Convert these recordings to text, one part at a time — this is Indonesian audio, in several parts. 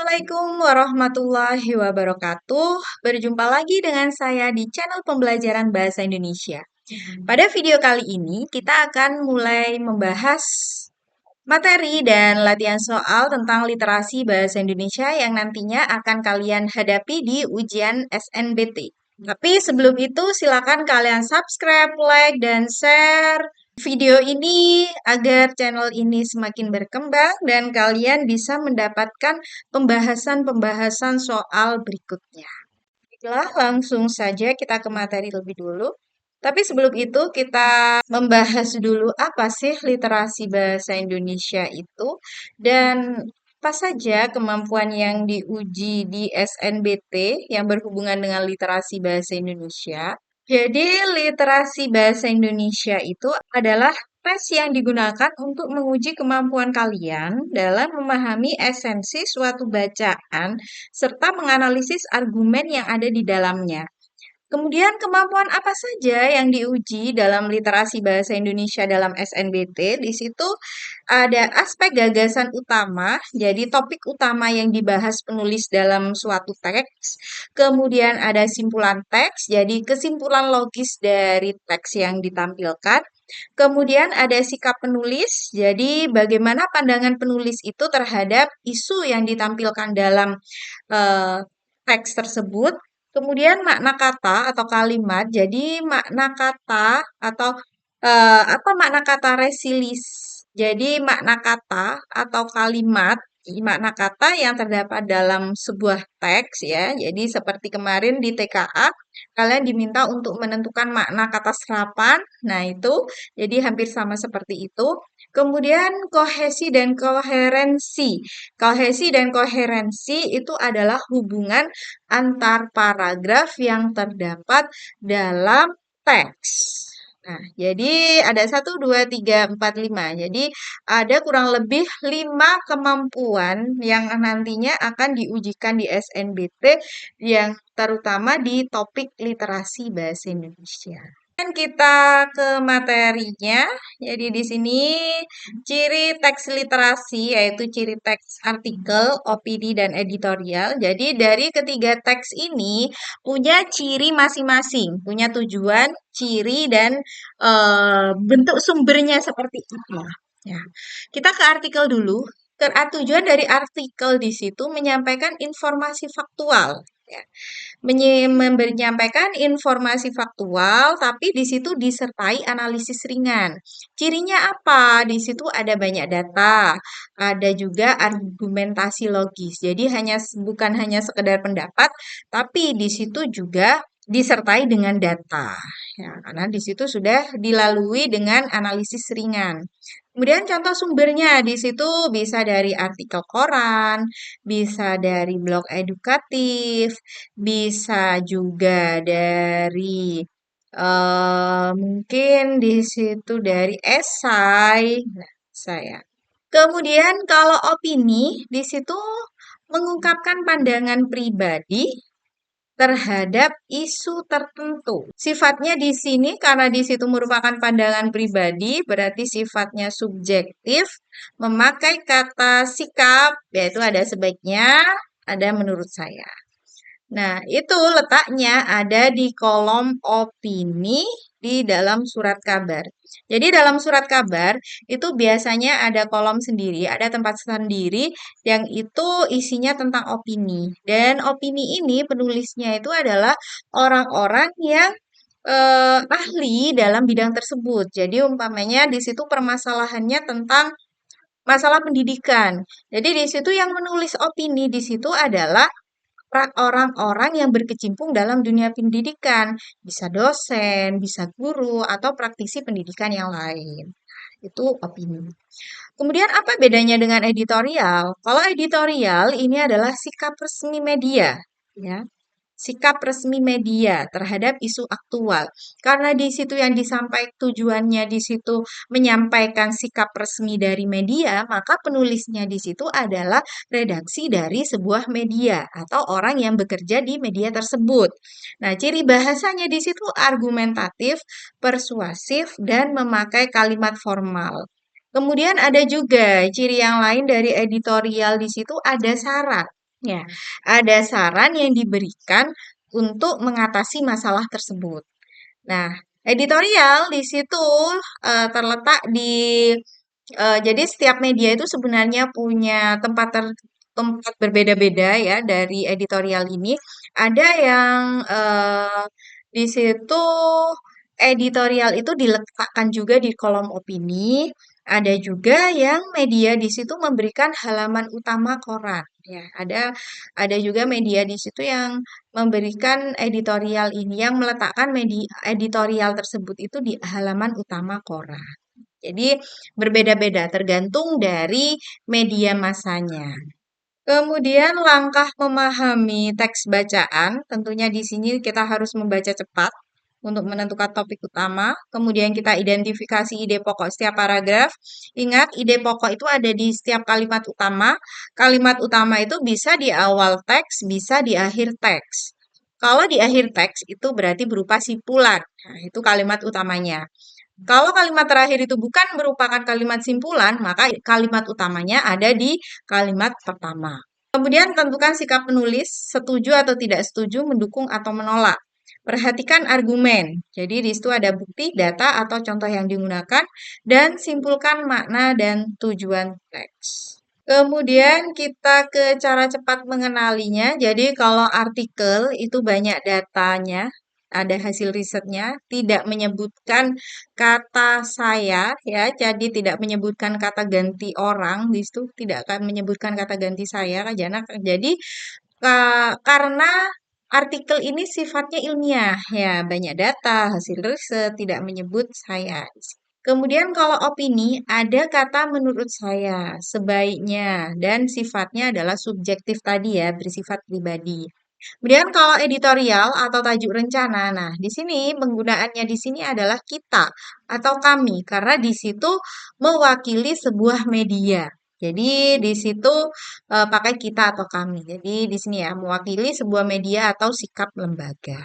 Assalamualaikum warahmatullahi wabarakatuh. Berjumpa lagi dengan saya di channel pembelajaran bahasa Indonesia. Pada video kali ini, kita akan mulai membahas materi dan latihan soal tentang literasi bahasa Indonesia yang nantinya akan kalian hadapi di ujian SNBT. Tapi sebelum itu, silakan kalian subscribe, like, dan share video ini agar channel ini semakin berkembang dan kalian bisa mendapatkan pembahasan-pembahasan soal berikutnya. Baiklah, langsung saja kita ke materi lebih dulu. Tapi sebelum itu kita membahas dulu apa sih literasi bahasa Indonesia itu dan apa saja kemampuan yang diuji di SNBT yang berhubungan dengan literasi bahasa Indonesia. Jadi, literasi bahasa Indonesia itu adalah tes yang digunakan untuk menguji kemampuan kalian dalam memahami esensi suatu bacaan serta menganalisis argumen yang ada di dalamnya. Kemudian kemampuan apa saja yang diuji dalam literasi bahasa Indonesia dalam SNBT? Di situ ada aspek gagasan utama, jadi topik utama yang dibahas penulis dalam suatu teks. Kemudian ada simpulan teks, jadi kesimpulan logis dari teks yang ditampilkan. Kemudian ada sikap penulis, jadi bagaimana pandangan penulis itu terhadap isu yang ditampilkan dalam eh, teks tersebut. Kemudian makna kata atau kalimat. Jadi makna kata atau apa makna kata resilis? Jadi makna kata atau kalimat, makna kata yang terdapat dalam sebuah teks ya. Jadi seperti kemarin di TKA, kalian diminta untuk menentukan makna kata serapan. Nah, itu jadi hampir sama seperti itu. Kemudian kohesi dan koherensi. Kohesi dan koherensi itu adalah hubungan antar paragraf yang terdapat dalam teks. Nah, jadi ada 1, 2, 3, 4, 5. Jadi ada kurang lebih 5 kemampuan yang nantinya akan diujikan di SNBT yang terutama di topik literasi bahasa Indonesia. Dan kita ke materinya. Jadi di sini ciri teks literasi yaitu ciri teks artikel, opini, dan editorial. Jadi dari ketiga teks ini punya ciri masing-masing, punya tujuan, ciri, dan bentuk sumbernya seperti apa. Ya. Kita ke artikel dulu. Tujuan dari artikel di situ menyampaikan informasi faktual. Ya, menyampaikan informasi faktual, tapi di situ disertai analisis ringan. Cirinya apa? Di situ ada banyak data, ada juga argumentasi logis. Jadi bukan hanya sekedar pendapat, tapi di situ juga disertai dengan data. Ya, karena di situ sudah dilalui dengan analisis ringan. Kemudian contoh sumbernya di situ bisa dari artikel koran, bisa dari blog edukatif, bisa juga dari mungkin di situ dari esai. Nah, saya. Kemudian kalau opini di situ mengungkapkan pandangan pribadi terhadap isu tertentu. Sifatnya di sini karena di situ merupakan pandangan pribadi, berarti sifatnya subjektif, memakai kata sikap, yaitu ada sebaiknya, ada menurut saya. Nah, itu letaknya ada di kolom opini di dalam surat kabar. Jadi dalam surat kabar itu biasanya ada kolom sendiri, ada tempat sendiri yang itu isinya tentang opini. Dan opini ini penulisnya itu adalah orang-orang yang ahli dalam bidang tersebut. Jadi umpamanya di situ permasalahannya tentang masalah pendidikan. Jadi di situ yang menulis opini di situ adalah orang-orang yang berkecimpung dalam dunia pendidikan, bisa dosen, bisa guru, atau praktisi pendidikan yang lain. Itu opini. Kemudian apa bedanya dengan editorial? Kalau editorial ini adalah sikap resmi media, ya. Sikap resmi media terhadap isu aktual. Karena di situ yang disampaikan tujuannya di situ menyampaikan sikap resmi dari media, maka penulisnya di situ adalah redaksi dari sebuah media atau orang yang bekerja di media tersebut. Nah, ciri bahasanya di situ argumentatif, persuasif, dan memakai kalimat formal. Kemudian ada juga ciri yang lain dari editorial di situ ada syarat. Ya, ada saran yang diberikan untuk mengatasi masalah tersebut. Nah, editorial di situ terletak di jadi setiap media itu sebenarnya punya tempat berbeda-beda ya dari editorial ini. Ada yang di situ editorial itu diletakkan juga di kolom opini. Ada juga yang media di situ memberikan halaman utama koran. Ya, ada juga media di situ yang memberikan editorial ini, yang meletakkan media editorial tersebut itu di halaman utama koran. Jadi berbeda-beda tergantung dari media masanya. Kemudian langkah memahami teks bacaan, tentunya di sini kita harus membaca cepat untuk menentukan topik utama. Kemudian kita identifikasi ide pokok setiap paragraf. Ingat, ide pokok itu ada di setiap kalimat utama. Kalimat utama itu bisa di awal teks, bisa di akhir teks. Kalau di akhir teks itu berarti berupa simpulan. Nah, itu kalimat utamanya. Kalau kalimat terakhir itu bukan merupakan kalimat simpulan, maka kalimat utamanya ada di kalimat pertama. Kemudian tentukan sikap penulis, setuju atau tidak setuju, mendukung atau menolak. Perhatikan argumen. Jadi di situ ada bukti, data, atau contoh yang digunakan, dan simpulkan makna dan tujuan teks. Kemudian kita ke cara cepat mengenalinya. Jadi kalau artikel itu banyak datanya, ada hasil risetnya, tidak menyebutkan kata saya ya, jadi tidak menyebutkan kata ganti orang di situ, tidak akan menyebutkan kata ganti saya karena karena artikel ini sifatnya ilmiah ya, banyak data, hasil riset, tidak menyebut saya. Kemudian kalau opini, ada kata menurut saya, sebaiknya, dan sifatnya adalah subjektif tadi ya, bersifat pribadi. Kemudian kalau editorial atau tajuk rencana, nah di sini penggunaannya di sini adalah kita atau kami, karena di situ mewakili sebuah media. Jadi di situ pakai kita atau kami. Jadi di sini ya mewakili sebuah media atau sikap lembaga.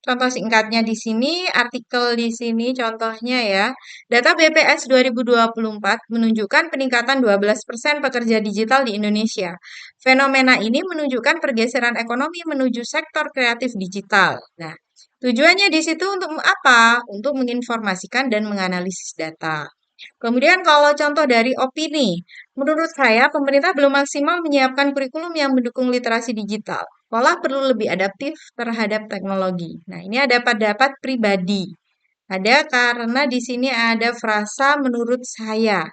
Contoh singkatnya di sini, artikel di sini contohnya ya. Data BPS 2024 menunjukkan peningkatan 12% pekerja digital di Indonesia. Fenomena ini menunjukkan pergeseran ekonomi menuju sektor kreatif digital. Nah, tujuannya di situ untuk apa? Untuk menginformasikan dan menganalisis data. Kemudian kalau contoh dari opini, menurut saya pemerintah belum maksimal menyiapkan kurikulum yang mendukung literasi digital. Sekolah perlu lebih adaptif terhadap teknologi. Nah, ini ada pendapat pribadi. Ada karena di sini ada frasa menurut saya.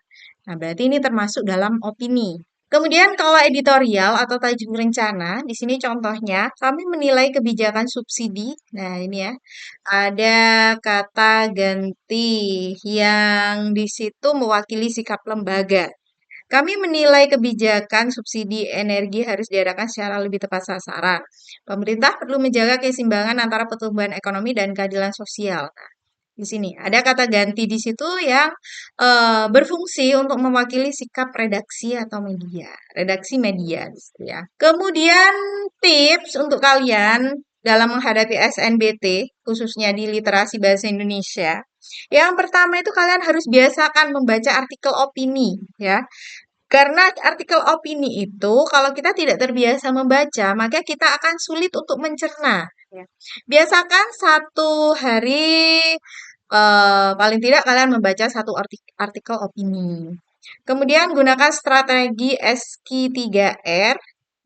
Nah, berarti ini termasuk dalam opini. Kemudian kalau editorial atau tajuk rencana, di sini contohnya kami menilai kebijakan subsidi. Nah, ini ya. Ada kata ganti yang di situ mewakili sikap lembaga. Kami menilai kebijakan subsidi energi harus diadakan secara lebih tepat sasaran. Pemerintah perlu menjaga keseimbangan antara pertumbuhan ekonomi dan keadilan sosial. Nah, di sini ada kata ganti di situ yang berfungsi untuk mewakili sikap redaksi atau media, redaksi media, gitu ya. Kemudian tips untuk kalian dalam menghadapi SNBT, khususnya di literasi bahasa Indonesia. Yang pertama itu kalian harus biasakan membaca artikel opini, ya. Karena artikel opini itu kalau kita tidak terbiasa membaca, maka kita akan sulit untuk mencerna. Ya. Biasakan satu hari paling tidak kalian membaca satu artikel opini. Kemudian gunakan strategi SQ3R.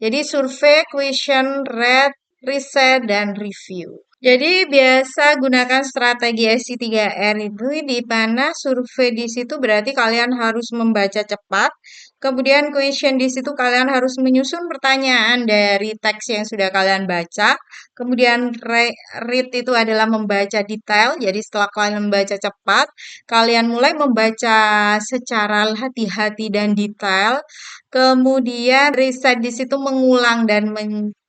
Jadi survei, question, rate, riset, dan review. Jadi biasa gunakan strategi SQ3R itu di mana survei di situ berarti kalian harus membaca cepat. Kemudian question di situ kalian harus menyusun pertanyaan dari teks yang sudah kalian baca. Kemudian read itu adalah membaca detail. Jadi setelah kalian membaca cepat, kalian mulai membaca secara hati-hati dan detail. Kemudian riset di situ mengulang dan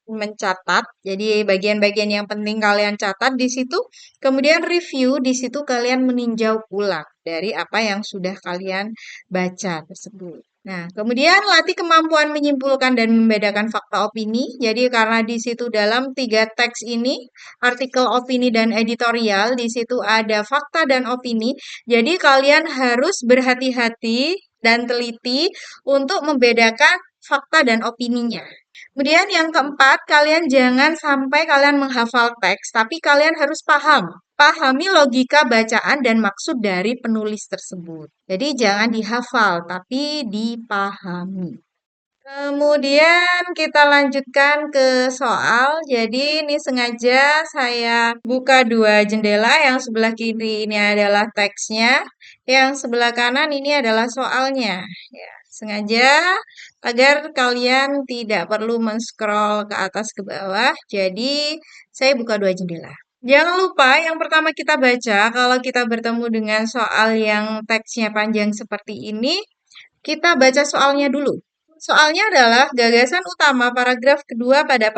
mencatat. Jadi bagian-bagian yang penting kalian catat di situ. Kemudian review di situ kalian meninjau ulang dari apa yang sudah kalian baca tersebut. Nah, kemudian latih kemampuan menyimpulkan dan membedakan fakta opini. Jadi karena di situ dalam 3 teks ini, artikel opini dan editorial, di situ ada fakta dan opini. Jadi kalian harus berhati-hati dan teliti untuk membedakan fakta dan opininya. Kemudian yang keempat, kalian jangan sampai kalian menghafal teks, tapi kalian harus paham. Pahami logika bacaan dan maksud dari penulis tersebut. Jadi jangan dihafal, tapi dipahami. Kemudian kita lanjutkan ke soal. Jadi ini sengaja saya buka dua jendela. Yang sebelah kiri ini adalah teksnya, yang sebelah kanan ini adalah soalnya. Ya, sengaja agar kalian tidak perlu men-scroll ke atas ke bawah. Jadi saya buka dua jendela. Jangan lupa yang pertama kita baca kalau kita bertemu dengan soal yang teksnya panjang seperti ini, kita baca soalnya dulu. Soalnya adalah gagasan utama paragraf kedua pada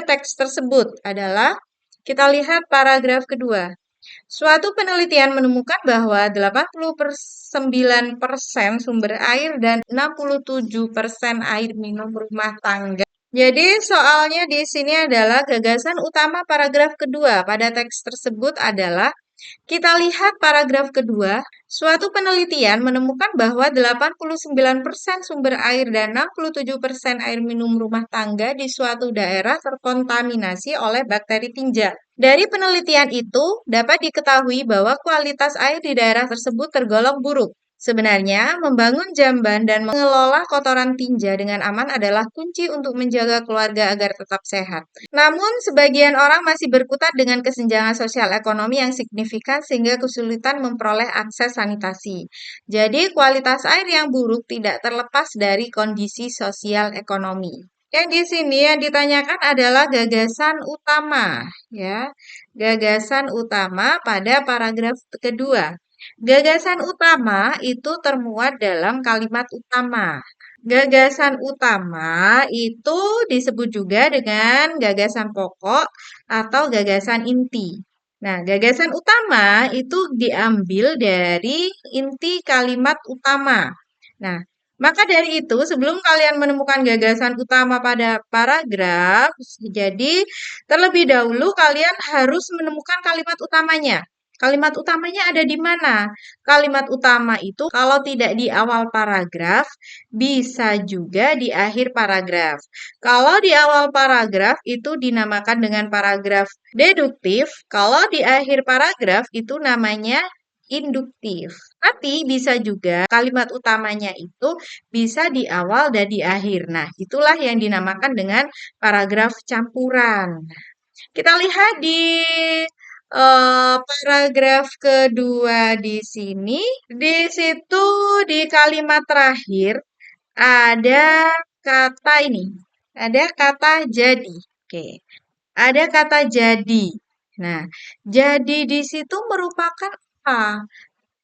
teks tersebut adalah kita lihat paragraf kedua. Suatu penelitian menemukan bahwa 89% sumber air dan 67% air minum rumah tangga. Jadi soalnya di sini adalah gagasan utama paragraf kedua pada teks tersebut adalah kita lihat paragraf kedua, suatu penelitian menemukan bahwa 89% sumber air dan 67% air minum rumah tangga di suatu daerah terkontaminasi oleh bakteri tinja. Dari penelitian itu, dapat diketahui bahwa kualitas air di daerah tersebut tergolong buruk. Sebenarnya, membangun jamban dan mengelola kotoran tinja dengan aman adalah kunci untuk menjaga keluarga agar tetap sehat. Namun, sebagian orang masih berkutat dengan kesenjangan sosial ekonomi yang signifikan sehingga kesulitan memperoleh akses sanitasi. Jadi, kualitas air yang buruk tidak terlepas dari kondisi sosial ekonomi. Yang di sini yang ditanyakan adalah gagasan utama, ya. Gagasan utama pada paragraf kedua. Gagasan utama itu termuat dalam kalimat utama. Gagasan utama itu disebut juga dengan gagasan pokok atau gagasan inti. Nah, gagasan utama itu diambil dari inti kalimat utama. Nah, maka dari itu, sebelum kalian menemukan gagasan utama pada paragraf, jadi terlebih dahulu kalian harus menemukan kalimat utamanya. Kalimat utamanya ada di mana? Kalimat utama itu kalau tidak di awal paragraf, bisa juga di akhir paragraf. Kalau di awal paragraf itu dinamakan dengan paragraf deduktif, kalau di akhir paragraf itu namanya induktif. Tapi bisa juga kalimat utamanya itu bisa di awal dan di akhir. Nah, itulah yang dinamakan dengan paragraf campuran. Kita lihat di paragraf kedua di sini. Di situ di kalimat terakhir ada kata ini. Ada kata jadi. Oke. Ada kata jadi. Nah, jadi di situ merupakan apa?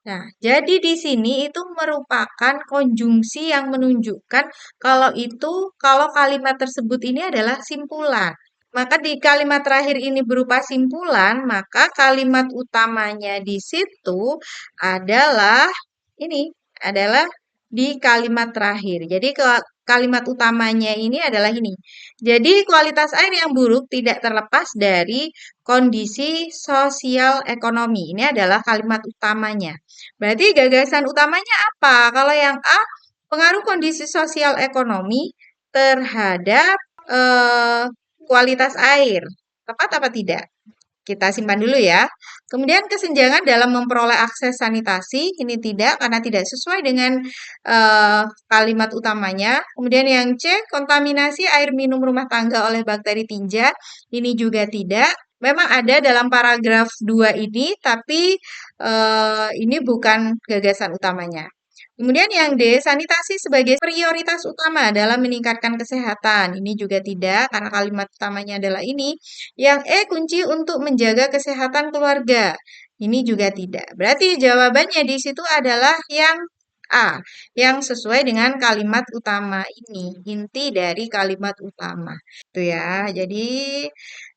Nah, jadi di sini itu merupakan konjungsi yang menunjukkan kalau kalimat tersebut ini adalah simpulan. Maka di kalimat terakhir ini berupa simpulan, maka kalimat utamanya di situ adalah adalah di kalimat terakhir. Jadi kalimat utamanya ini adalah ini. Jadi kualitas air yang buruk tidak terlepas dari kondisi sosial ekonomi. Ini adalah kalimat utamanya. Berarti gagasan utamanya apa? Kalau yang A, pengaruh kondisi sosial ekonomi terhadap kualitas air. Tepat apa tidak? Kita simpan dulu ya. Kemudian kesenjangan dalam memperoleh akses sanitasi, ini tidak karena tidak sesuai dengan kalimat utamanya. Kemudian yang C, kontaminasi air minum rumah tangga oleh bakteri tinja, ini juga tidak. Memang ada dalam paragraf 2 ini, tapi ini bukan gagasan utamanya. Kemudian yang D, sanitasi sebagai prioritas utama dalam meningkatkan kesehatan. Ini juga tidak, karena kalimat utamanya adalah ini. Yang E, kunci untuk menjaga kesehatan keluarga. Ini juga tidak. Berarti jawabannya di situ adalah yang A, yang sesuai dengan kalimat utama ini. Inti dari kalimat utama. Itu ya, jadi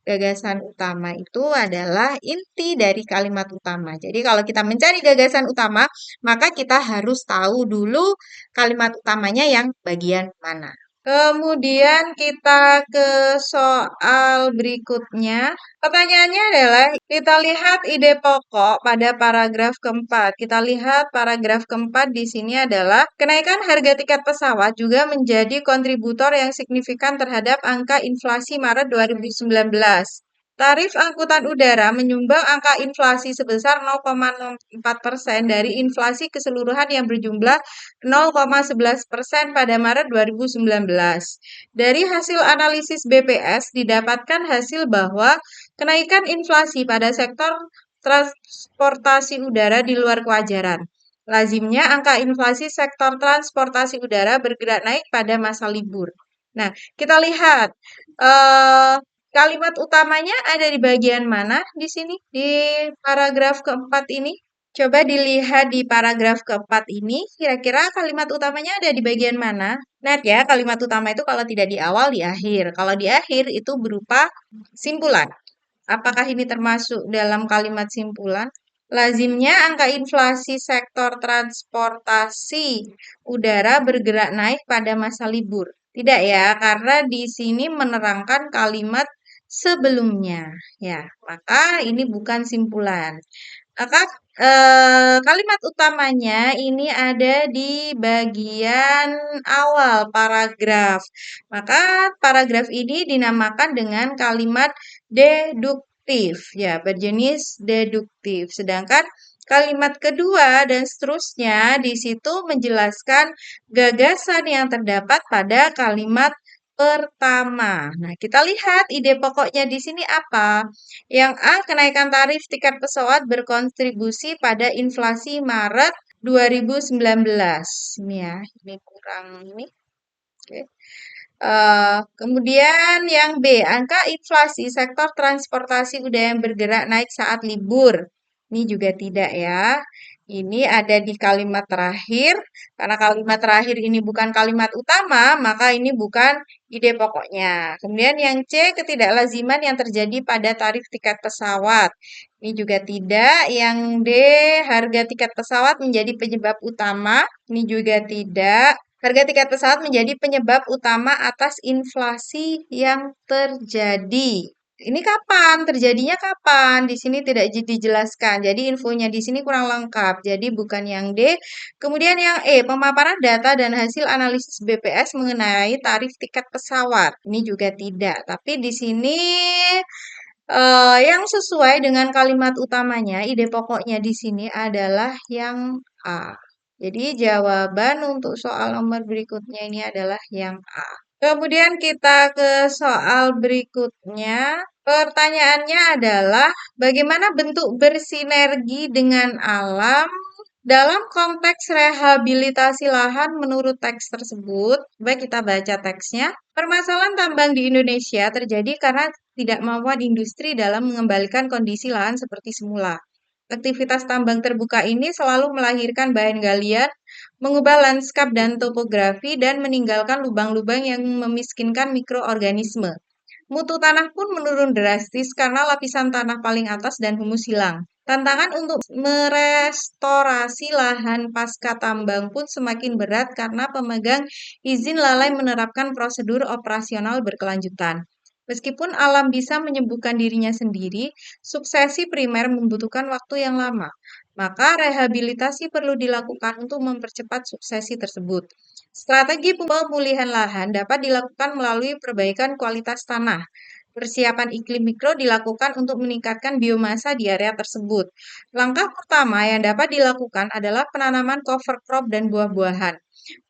gagasan utama itu adalah inti dari kalimat utama. Jadi kalau kita mencari gagasan utama, maka kita harus tahu dulu kalimat utamanya yang bagian mana. Kemudian kita ke soal berikutnya. Pertanyaannya adalah, kita lihat ide pokok pada paragraf keempat. Kita lihat paragraf keempat di sini adalah, kenaikan harga tiket pesawat juga menjadi kontributor yang signifikan terhadap angka inflasi Maret 2019. Tarif angkutan udara menyumbang angka inflasi sebesar 0,04% dari inflasi keseluruhan yang berjumlah 0,11% pada Maret 2019. Dari hasil analisis BPS didapatkan hasil bahwa kenaikan inflasi pada sektor transportasi udara di luar kewajaran. Lazimnya angka inflasi sektor transportasi udara bergerak naik pada masa libur. Nah, kita lihat eh, kalimat utamanya ada di bagian mana di sini di paragraf keempat ini. Coba dilihat di paragraf keempat ini, kira-kira kalimat utamanya ada di bagian mana? Nah ya, kalimat utama itu kalau tidak di awal, di akhir. Kalau di akhir itu berupa simpulan. Apakah ini termasuk dalam kalimat simpulan? Lazimnya angka inflasi sektor transportasi udara bergerak naik pada masa libur. Tidak ya, karena di sini menerangkan kalimat sebelumnya. Ya, maka ini bukan simpulan. Maka kalimat utamanya ini ada di bagian awal paragraf. Maka paragraf ini dinamakan dengan kalimat deduktif, ya, berjenis deduktif. Sedangkan kalimat kedua dan seterusnya di situ menjelaskan gagasan yang terdapat pada kalimat pertama. Nah, kita lihat ide pokoknya di sini apa? Yang A, kenaikan tarif tiket pesawat berkontribusi pada inflasi Maret 2019. Ini ya, ini kurang ini. Oke. Kemudian yang B, angka inflasi sektor transportasi udara yang bergerak naik saat libur. Ini juga tidak ya. Ini ada di kalimat terakhir. Karena kalimat terakhir ini bukan kalimat utama, maka ini bukan ide pokoknya. Kemudian yang C, ketidaklaziman yang terjadi pada tarif tiket pesawat. Ini juga tidak. Yang D, harga tiket pesawat menjadi penyebab utama. Ini juga tidak. Harga tiket pesawat menjadi penyebab utama atas inflasi yang terjadi. Ini kapan? Terjadinya kapan? Di sini tidak dijelaskan. Jadi infonya di sini kurang lengkap. Jadi bukan yang D. Kemudian yang E, pemaparan data dan hasil analisis BPS mengenai tarif tiket pesawat. Ini juga tidak. Tapi di sini yang sesuai dengan kalimat utamanya, ide pokoknya di sini adalah yang A. Jadi jawaban untuk soal nomor berikutnya ini adalah yang A. Kemudian kita ke soal berikutnya. Pertanyaannya adalah bagaimana bentuk bersinergi dengan alam dalam konteks rehabilitasi lahan menurut teks tersebut. Baik, kita baca teksnya. Permasalahan tambang di Indonesia terjadi karena tidak mampuan industri dalam mengembalikan kondisi lahan seperti semula. Aktivitas tambang terbuka ini selalu melahirkan bahan galian, mengubah lanskap dan topografi, dan meninggalkan lubang-lubang yang memiskinkan mikroorganisme. Mutu tanah pun menurun drastis karena lapisan tanah paling atas dan humus hilang. Tantangan untuk merestorasi lahan pasca tambang pun semakin berat karena pemegang izin lalai menerapkan prosedur operasional berkelanjutan. Meskipun alam bisa menyembuhkan dirinya sendiri, suksesi primer membutuhkan waktu yang lama. Maka rehabilitasi perlu dilakukan untuk mempercepat suksesi tersebut. Strategi pemulihan lahan dapat dilakukan melalui perbaikan kualitas tanah. Persiapan iklim mikro dilakukan untuk meningkatkan biomasa di area tersebut. Langkah pertama yang dapat dilakukan adalah penanaman cover crop dan buah-buahan.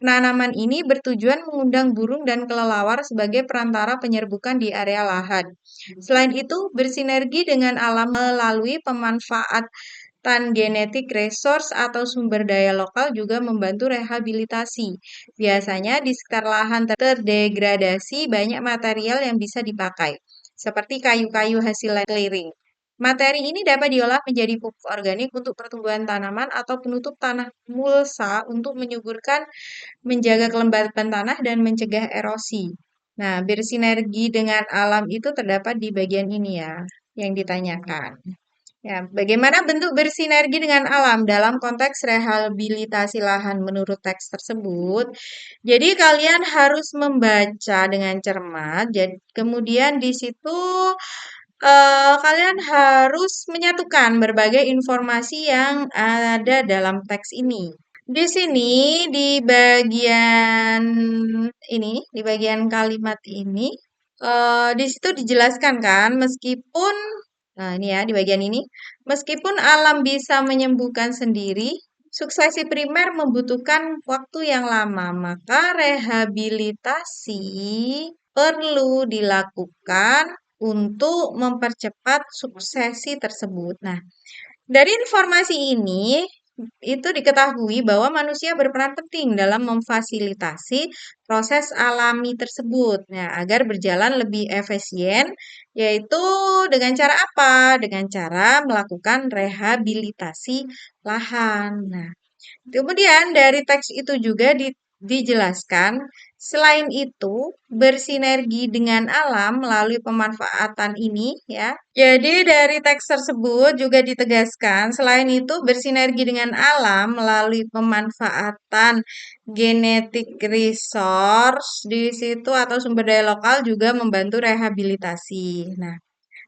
Penanaman ini bertujuan mengundang burung dan kelelawar sebagai perantara penyerbukan di area lahan. Selain itu, bersinergi dengan alam melalui pemanfaatan genetik resource atau sumber daya lokal juga membantu rehabilitasi. Biasanya di sekitar lahan terdegradasi banyak material yang bisa dipakai, seperti kayu-kayu hasil clearing. Materi ini dapat diolah menjadi pupuk organik untuk pertumbuhan tanaman atau penutup tanah mulsa untuk menyuburkan, menjaga kelembapan tanah, dan mencegah erosi. Nah, bersinergi dengan alam itu terdapat di bagian ini ya, yang ditanyakan. Ya, bagaimana bentuk bersinergi dengan alam dalam konteks rehabilitasi lahan menurut teks tersebut? Jadi kalian harus membaca dengan cermat. Jadi kemudian di situ kalian harus menyatukan berbagai informasi yang ada dalam teks ini. Di sini di bagian kalimat ini di situ dijelaskan kan, meskipun, nah ini ya di bagian ini, meskipun alam bisa menyembuhkan sendiri, suksesi primer membutuhkan waktu yang lama, maka rehabilitasi perlu dilakukan untuk mempercepat suksesi tersebut. Nah, dari informasi ini, itu diketahui bahwa manusia berperan penting dalam memfasilitasi proses alami tersebut. Nah, agar berjalan lebih efisien, yaitu dengan cara apa? Dengan cara melakukan rehabilitasi lahan. Nah, kemudian dari teks itu juga dijelaskan, selain itu bersinergi dengan alam melalui pemanfaatan ini ya. Jadi dari teks tersebut juga ditegaskan, selain itu bersinergi dengan alam melalui pemanfaatan genetic resource di situ atau sumber daya lokal juga membantu rehabilitasi. Nah,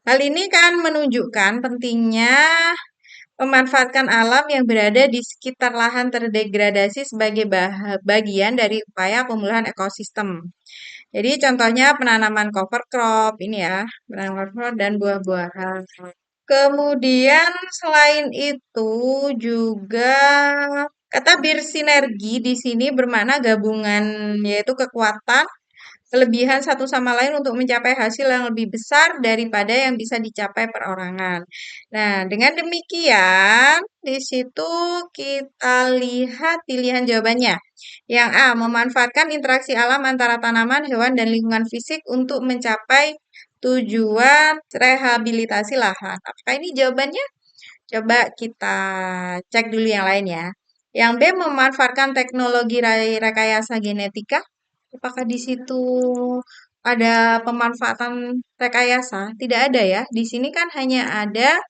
hal ini kan menunjukkan pentingnya memanfaatkan alam yang berada di sekitar lahan terdegradasi sebagai bagian dari upaya pemulihan ekosistem. Jadi contohnya penanaman cover crop ini ya, penanaman cover crop dan buah-buahan. Kemudian selain itu juga kata bersinergi di sini bermakna gabungan, yaitu kekuatan kelebihan satu sama lain untuk mencapai hasil yang lebih besar daripada yang bisa dicapai perorangan. Nah, dengan demikian, di situ kita lihat pilihan jawabannya. Yang A, memanfaatkan interaksi alam antara tanaman, hewan, dan lingkungan fisik untuk mencapai tujuan rehabilitasi lahan. Apakah ini jawabannya? Coba kita cek dulu yang lain ya. Yang B, memanfaatkan teknologi rekayasa genetika. Apakah di situ ada pemanfaatan rekayasa? Tidak ada ya. Di sini kan hanya ada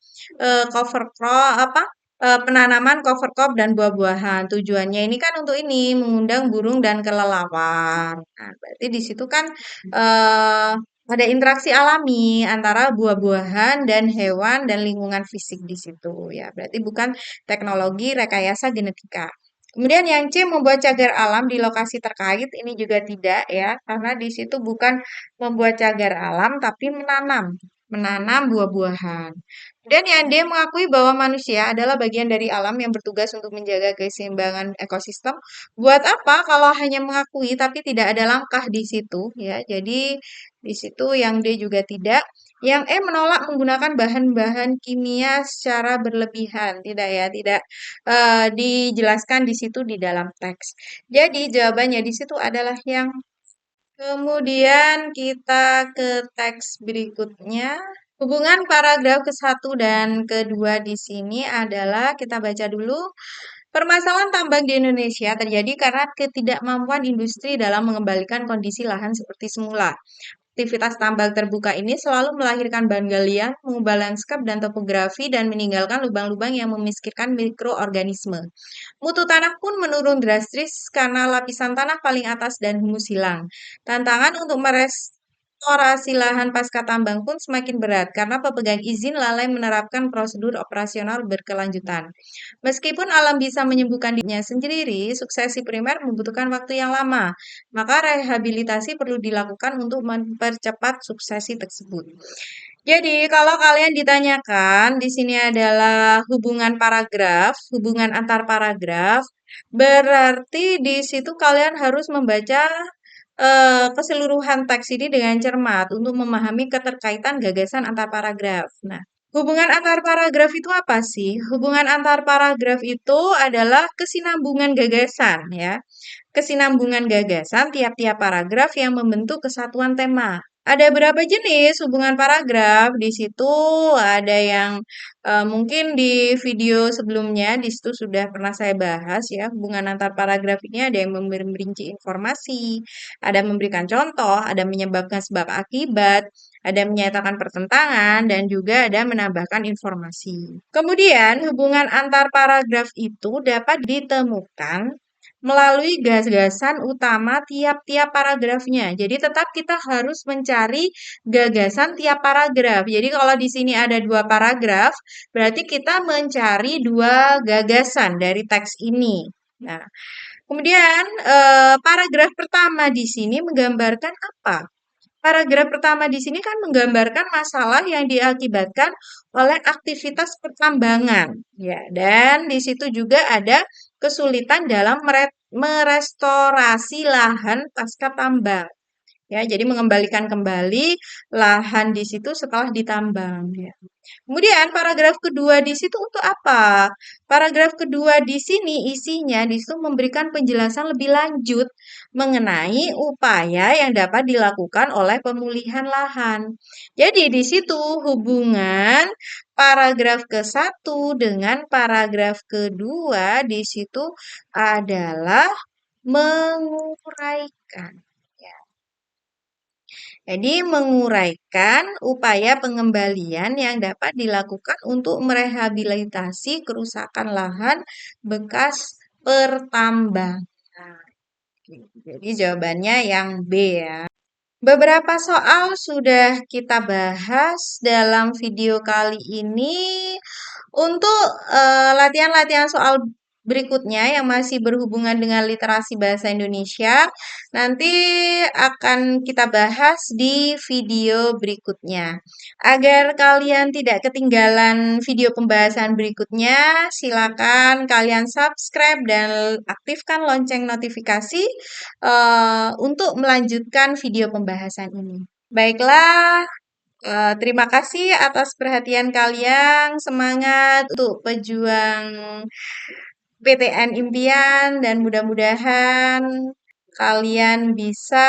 cover crop penanaman cover crop dan buah-buahan. Tujuannya ini kan untuk ini mengundang burung dan kelelawar. Nah, berarti di situ kan eh, ada interaksi alami antara buah-buahan dan hewan dan lingkungan fisik di situ ya. Berarti bukan teknologi rekayasa genetika. Kemudian yang C, membuat cagar alam di lokasi terkait, ini juga tidak ya, karena di situ bukan membuat cagar alam, tapi menanam buah-buahan. Dan yang D, mengakui bahwa manusia adalah bagian dari alam yang bertugas untuk menjaga keseimbangan ekosistem. Buat apa kalau hanya mengakui tapi tidak ada langkah di situ ya. Jadi di situ yang D juga tidak. Yang E, menolak menggunakan bahan-bahan kimia secara berlebihan. Tidak ya, tidak dijelaskan di situ di dalam teks. Jadi jawabannya di situ adalah yang kemudian kita ke teks berikutnya. Hubungan paragraf ke-1 dan ke-2 di sini adalah kita baca dulu. Permasalahan tambang di Indonesia terjadi karena ketidakmampuan industri dalam mengembalikan kondisi lahan seperti semula. Aktivitas tambang terbuka ini selalu melahirkan bahan galian, mengubah lanskap dan topografi, dan meninggalkan lubang-lubang yang memiskinkan mikroorganisme. Mutu tanah pun menurun drastis karena lapisan tanah paling atas dan humus hilang. Tantangan untuk merestorasi lahan pasca tambang pun semakin berat karena pemegang izin lalai menerapkan prosedur operasional berkelanjutan. Meskipun alam bisa menyembuhkan dirinya sendiri, suksesi primer membutuhkan waktu yang lama. Maka rehabilitasi perlu dilakukan untuk mempercepat suksesi tersebut. Jadi, kalau kalian ditanyakan, di sini adalah hubungan paragraf, hubungan antar paragraf, berarti di situ kalian harus membaca keseluruhan teks ini dengan cermat untuk memahami keterkaitan gagasan antar paragraf. Nah, hubungan antar paragraf itu apa sih? Hubungan antar paragraf itu adalah kesinambungan gagasan ya. Kesinambungan gagasan tiap-tiap paragraf yang membentuk kesatuan tema. Ada berapa jenis hubungan paragraf? Di situ ada yang mungkin di video sebelumnya di situ sudah pernah saya bahas ya. Hubungan antar paragraf ini ada yang merinci informasi, ada memberikan contoh, ada menyebabkan sebab akibat, ada menyatakan pertentangan, dan juga ada menambahkan informasi. Kemudian, hubungan antar paragraf itu dapat ditemukan melalui gagasan utama tiap-tiap paragrafnya. Jadi tetap kita harus mencari gagasan tiap paragraf. Jadi kalau di sini ada dua paragraf, berarti kita mencari dua gagasan dari teks ini. Nah, kemudian paragraf pertama di sini menggambarkan apa? Paragraf pertama di sini kan menggambarkan masalah yang diakibatkan oleh aktivitas pertambangan, ya. Dan di situ juga ada kesulitan dalam merestorasi lahan pasca tambang. Ya, jadi mengembalikan kembali lahan di situ setelah ditambang, ya. Kemudian paragraf kedua di situ untuk apa? Paragraf kedua di sini isinya di situ memberikan penjelasan lebih lanjut mengenai upaya yang dapat dilakukan oleh pemulihan lahan. Jadi di situ hubungan paragraf ke-1 dengan paragraf kedua di situ adalah menguraikan. Jadi, menguraikan upaya pengembalian yang dapat dilakukan untuk merehabilitasi kerusakan lahan bekas pertambangan. Jadi, jawabannya yang B ya. Beberapa soal sudah kita bahas dalam video kali ini. Untuk latihan-latihan soal berikutnya yang masih berhubungan dengan literasi bahasa Indonesia, nanti akan kita bahas di video berikutnya. Agar kalian tidak ketinggalan video pembahasan berikutnya, silakan kalian subscribe dan aktifkan lonceng notifikasi untuk melanjutkan video pembahasan ini. Baiklah, terima kasih atas perhatian kalian. Semangat untuk pejuang PTN impian dan mudah-mudahan kalian bisa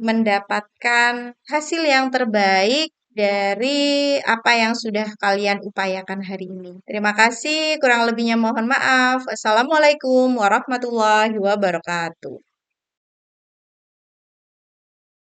mendapatkan hasil yang terbaik dari apa yang sudah kalian upayakan hari ini. Terima kasih, kurang lebihnya mohon maaf. Assalamualaikum warahmatullahi wabarakatuh.